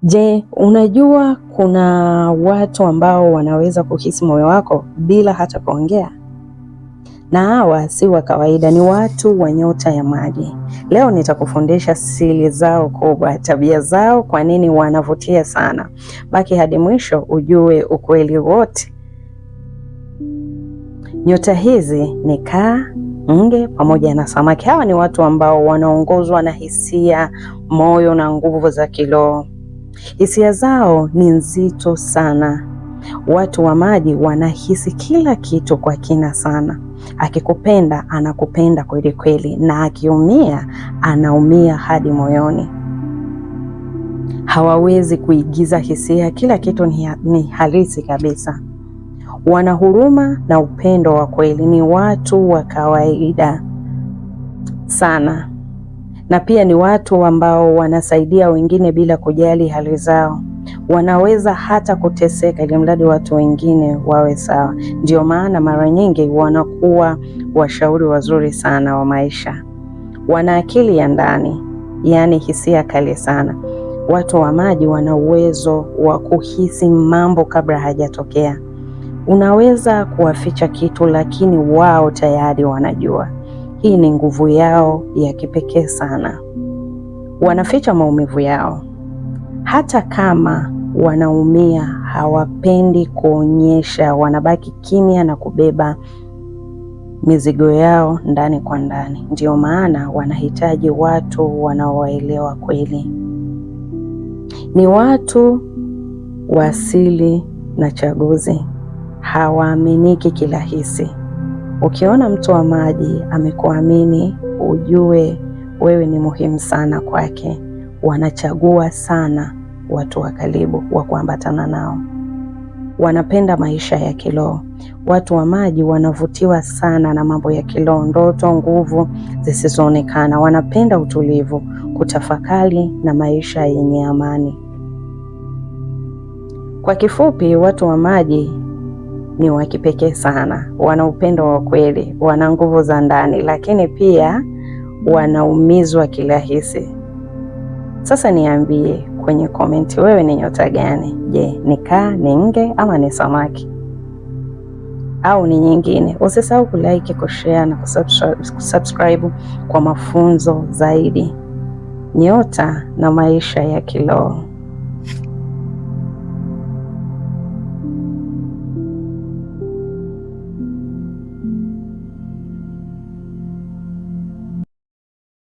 Je, unajua kuna watu ambao wanaweza kuhisi moyo wako bila hata kuongea? Na hawa si wa kawaida, ni watu wa nyota ya maji. Leo nitakufundisha siri zao kubwa, tabia zao, kwa nini wanavutia sana. Baki hadi mwisho ujue ukweli wote. Nyota hizi ni Kaa, Nge pamoja na Samaki. Hawa ni watu ambao wanaongozwa na hisia, moyo na nguvu za kiroho. Hisia zao ni nzito sana. Watu wa maji wanahisi kila kitu kwa kina sana. Akikupenda anakupenda kweli kweli, na akiumia anaumia hadi moyoni. Hawawezi kuigiza hisia, kila kitu ni halisi kabisa. Wana huruma na upendo wa kweli, ni watu wa kawaida sana. Na pia ni watu ambao wanasaidia wengine bila kujali hali zao. Wanaweza hata kuteseka ili mradi watu wengine wawe sawa. Ndio maana mara nyingi wanakuwa washauri wazuri sana wa maisha. Wana akili ya ndani, yaani hisia kali sana. Watu wa maji wana uwezo wa kuhisi mambo kabla hajatokea. Unaweza kuwaficha kitu, lakini wao tayari wanajua. Hii ni nguvu yao ya kipekee sana. Wanaficha maumivu yao. Hata kama wanaumia, hawapendi kuonyesha, wanabaki kimya na kubeba mizigo yao ndani kwa ndani. Ndio maana wanahitaji watu wanaowaelewa kweli. Ni watu wa asili na chaguzi. Hawaaminiki kirahisi. Ukiona mtu wa maji amekuamini, ujue wewe ni muhimu sana kwake. Wanachagua sana watu wa karibu wa kuambatana nao. Wanapenda maisha ya kiroho. Watu wa maji wanavutiwa sana na mambo ya kiroho, ndoto, nguvu zisizoonekana. Wanapenda utulivu, kutafakari na maisha yenye amani. Kwa kifupi, watu wa maji ni wa kipekee sana. Wana upendo wa kweli, wana nguvu za ndani, lakini pia wanaumizwa kirahisi. Sasa niambie kwenye komenti, wewe ni nyota gani? Je, ni Kaa, ni Nge ama ni Samaki au ni nyingine? Usisahau kulike, kushare na kusubscribe kwa mafunzo zaidi. Nyota na maisha ya kiroho.